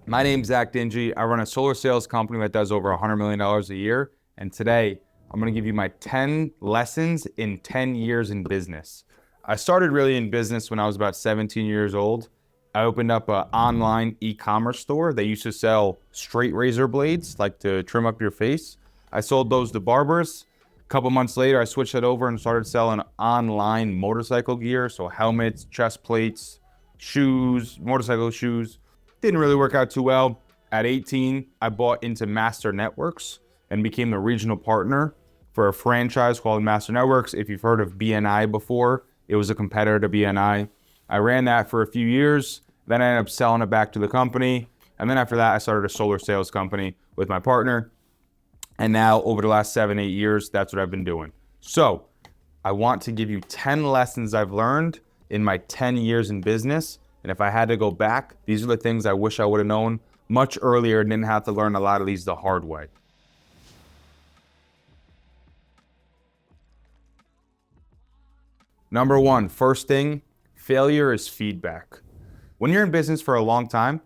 My name's Zac Dingee. I run a solar sales company that does over $100 million a year. And today, I'm going to give you my 10 lessons in 10 years in business. I started really in business when I was about 17 years old. I opened up an online e-commerce store. They used to sell straight razor blades, like to trim up your face. I sold those to barbers. A couple months later, I switched that over and started selling online motorcycle gear. So helmets, chest plates, shoes, motorcycle shoes. Didn't really work out too well. At 18, I bought into Master Networks and became the regional partner for a franchise called Master Networks. If you've heard of BNI before, it was a competitor to BNI. I ran that for a few years. Then I ended up selling it back to the company. And then after that, I started a solar sales company with my partner. And now over the last 7, 8 years, that's what I've been doing. So I want to give you 10 lessons I've learned in my 10 years in business. And if I had to go back, these are the things I wish I would have known much earlier and didn't have to learn a lot of these the hard way. Number one, first thing, failure is feedback. When you're in business for a long time,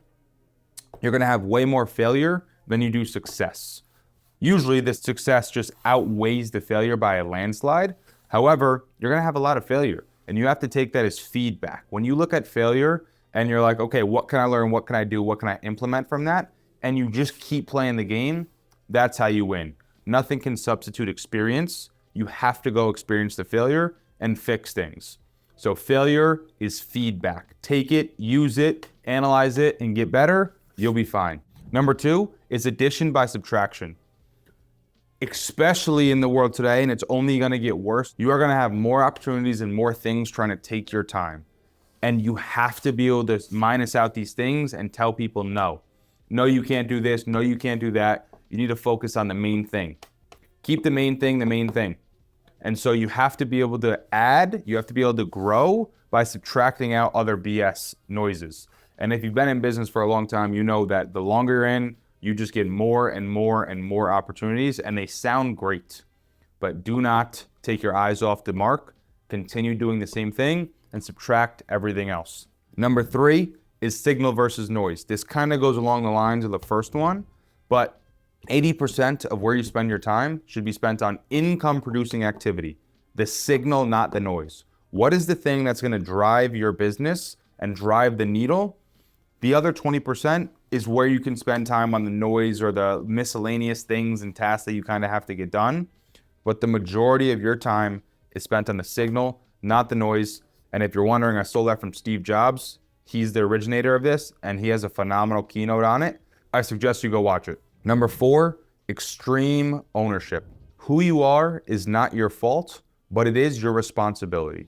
you're going to have way more failure than you do success. Usually the success just outweighs the failure by a landslide. However, you're going to have a lot of failure. And you have to take that as feedback. When you look at failure and you're like, okay, what can I learn? What can I do? What can I implement from that? And you just keep playing the game, that's how you win. Nothing can substitute experience. You have to go experience the failure and fix things. So failure is feedback. Take it, use it, analyze it, and get better. You'll be fine. Number two is addition by subtraction. Especially in the world today, and it's only going to get worse, you are going to have more opportunities and more things trying to take your time. And you have to be able to minus out these things and tell people no. No, you can't do this. No, you can't do that. You need to focus on the main thing. Keep the main thing the main thing. And so you have to be able to add, you have to be able to grow by subtracting out other BS noises. And if you've been in business for a long time, you know that the longer you're in, you just get more and more and more opportunities, and they sound great. But do not take your eyes off the mark. Continue doing the same thing and subtract everything else. Number three is signal versus noise. This kind of goes along the lines of the first one, but 80% of where you spend your time should be spent on income producing activity. The signal, not the noise. What is the thing that's going to drive your business and drive the needle? The other 20% is where you can spend time on the noise or the miscellaneous things and tasks that you kind of have to get done. But the majority of your time is spent on the signal, not the noise. And if you're wondering, I stole that from Steve Jobs. He's the originator of this, and he has a phenomenal keynote on it. I suggest you go watch it. Number four, extreme ownership. Who you are is not your fault, but it is your responsibility.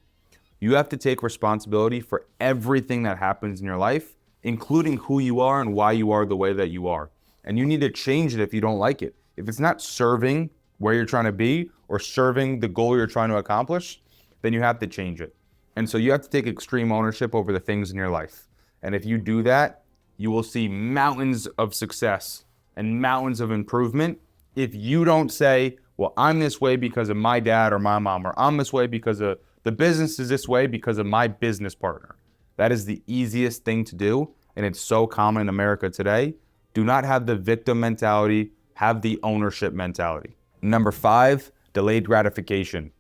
You have to take responsibility for everything that happens in your life, including who you are and why you are the way that you are. And you need to change it if you don't like it. If it's not serving where you're trying to be or serving the goal you're trying to accomplish, then you have to change it. And so you have to take extreme ownership over the things in your life. And if you do that, you will see mountains of success and mountains of improvement. If you don't say, well, I'm this way because of my dad or my mom, or I'm this way because of the business is this way because of my business partner. That is the easiest thing to do, and it's so common in America today. Do not have the victim mentality, have the ownership mentality. Number five, delayed gratification.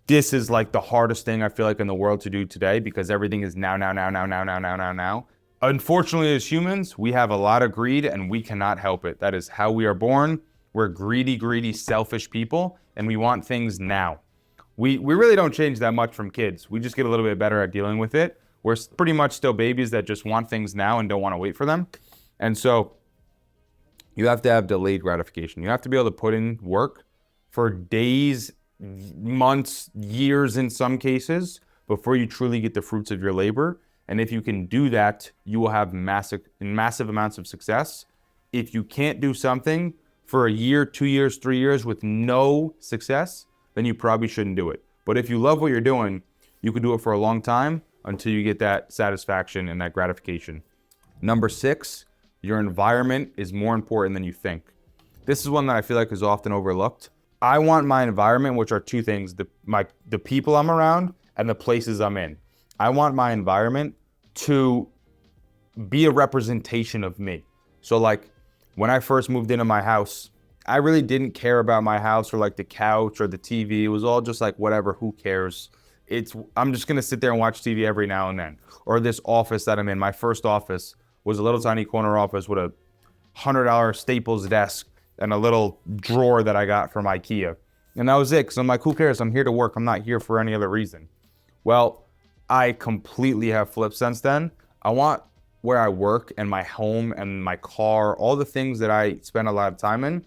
This is like the hardest thing I feel like in the world to do today because everything is now. Unfortunately, as humans, we have a lot of greed and we cannot help it. That is how we are born. We're greedy, selfish people, and we want things now. We really don't change that much from kids. We just get a little bit better at dealing with it. We're pretty much still babies that just want things now and don't want to wait for them. And so you have to have delayed gratification. You have to be able to put in work for days, months, years in some cases before you truly get the fruits of your labor. And if you can do that, you will have massive amounts of success. If you can't do something for a year, 2 years, 3 years with no success, then you probably shouldn't do it. But if you love what you're doing, you can do it for a long time until you get that satisfaction and that gratification. Number six, your environment is more important than you think. This is one that I feel like is often overlooked. I want my environment, which are two things, the people I'm around and the places I'm in. I want my environment to be a representation of me. So like when I first moved into my house, I really didn't care about my house or like the couch or the TV. It was all just like, whatever, who cares? I'm just gonna sit there and watch TV every now and then. Or this office that I'm in, my first office was a little tiny corner office with a $100 Staples desk and a little drawer that I got from IKEA. And that was it, because I'm like, who cares? I'm here to work. I'm not here for any other reason. Well, I completely have flipped since then. I want where I work and my home and my car, all the things that I spend a lot of time in,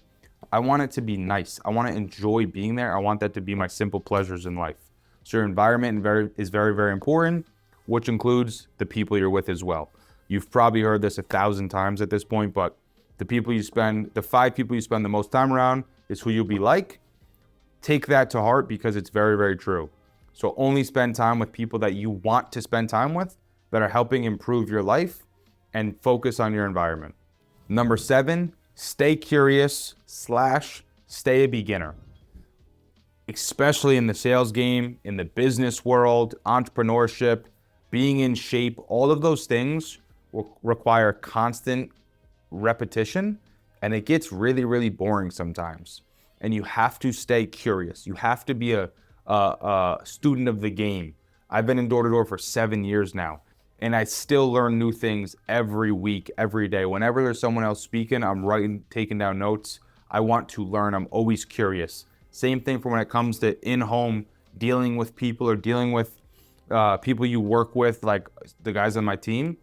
I want it to be nice. I want to enjoy being there. I want that to be my simple pleasures in life. So your environment is very, very important, which includes the people you're with as well. You've probably heard this 1,000 times at this point, but the 5 people you spend the most time around is who you'll be like. Take that to heart because it's very, very true. So only spend time with people that you want to spend time with, that are helping improve your life, and focus on your environment. Number 7, stay curious / stay a beginner. Especially in the sales game, in the business world, entrepreneurship, being in shape, all of those things will require constant repetition, and it gets really, really boring sometimes. And you have to stay curious. You have to be a student of the game. I've been in door-to-door for 7 years now, and I still learn new things every week, every day. Whenever there's someone else speaking, I'm writing, taking down notes. I want to learn. I'm always curious. Same thing for when it comes to in-home, dealing with people or dealing with people you work with, like the guys on my team.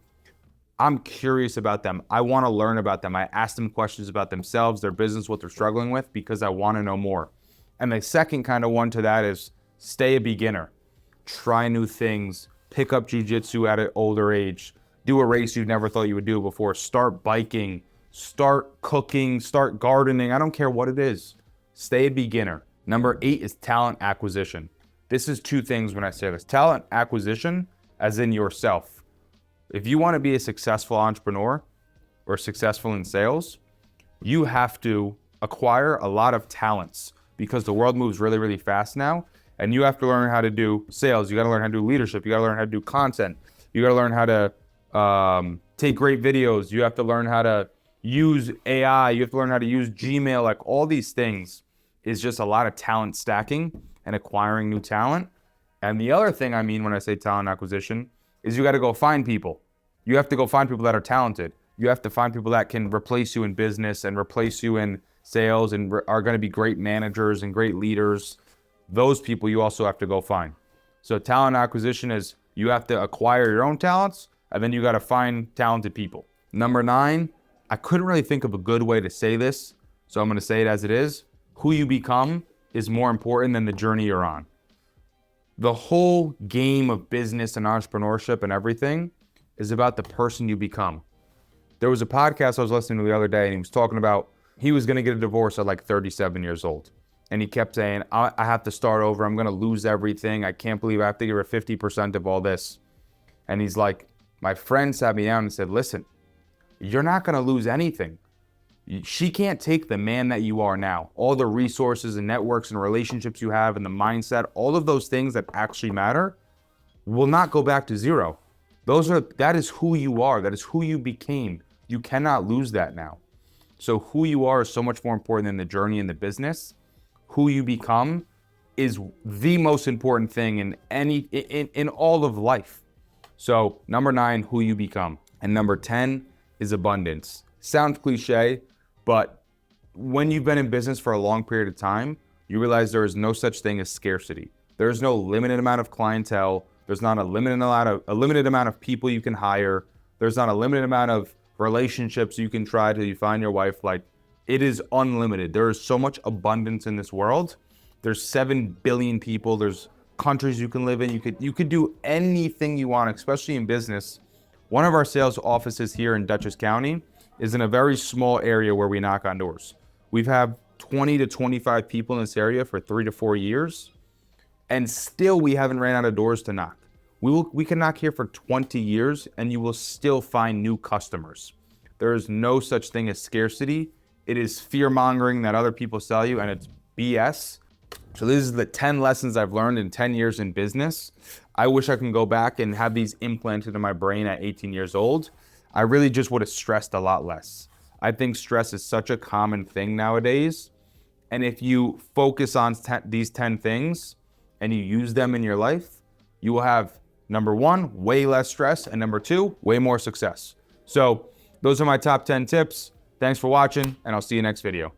I'm curious about them. I want to learn about them. I ask them questions about themselves, their business, what they're struggling with, because I want to know more. And the second kind of one to that is stay a beginner. Try new things. Pick up jiu-jitsu at an older age. Do a race you never thought you would do before. Start biking. Start cooking. Start gardening. I don't care what it is. Stay a beginner. Number 8 is talent acquisition. This is 2 things when I say this. Talent acquisition, as in yourself. If you want to be a successful entrepreneur or successful in sales, you have to acquire a lot of talents, because the world moves really, really fast now. And you have to learn how to do sales. You got to learn how to do leadership. You got to learn how to do content. You got to learn how to take great videos. You have to learn how to use AI. You have to learn how to use Gmail. Like, all these things is just a lot of talent stacking and acquiring new talent. And the other thing I mean when I say talent acquisition is you got to go find people. You have to go find people that are talented. You have to find people that can replace you in business and replace you in sales and are going to be great managers and great leaders. Those people you also have to go find. So talent acquisition is you have to acquire your own talents, and then you got to find talented people. Number 9, I couldn't really think of a good way to say this, so I'm going to say it as it is. Who you become is more important than the journey you're on. The whole game of business and entrepreneurship and everything is about the person you become. There was a podcast I was listening to the other day, and he was talking about he was going to get a divorce at like 37 years old. And he kept saying, I have to start over. I'm going to lose everything. I can't believe I have to give her 50% of all this. And he's like, my friend sat me down and said, listen, you're not going to lose anything. She can't take the man that you are now, all the resources and networks and relationships you have and the mindset, all of those things that actually matter will not go back to zero. That is who you are. That is who you became. You cannot lose that now. So who you are is so much more important than the journey in the business. Who you become is the most important thing in all of life. So number 9, who you become. And number 10 is abundance. Sounds cliche, but when you've been in business for a long period of time, you realize there is no such thing as scarcity. There is no limited amount of clientele. There's not a limited amount of people you can hire. There's not a limited amount of relationships you can try till you find your wife. Like, it is unlimited. There is so much abundance in this world. There's 7 billion people. There's countries you can live in. You could do anything you want, especially in business. One of our sales offices here in Dutchess County is in a very small area where we knock on doors. We've had 20 to 25 people in this area for 3 to 4 years, and still we haven't ran out of doors to knock. We can knock here for 20 years and you will still find new customers. There is no such thing as scarcity. It is fear-mongering that other people sell you, and it's BS. So this is the 10 lessons I've learned in 10 years in business. I wish I can go back and have these implanted in my brain at 18 years old. I really just would have stressed a lot less. I think stress is such a common thing nowadays. And if you focus on these 10 things and you use them in your life, you will have, number one, way less stress, and number two, way more success. So those are my top 10 tips. Thanks for watching, and I'll see you next video.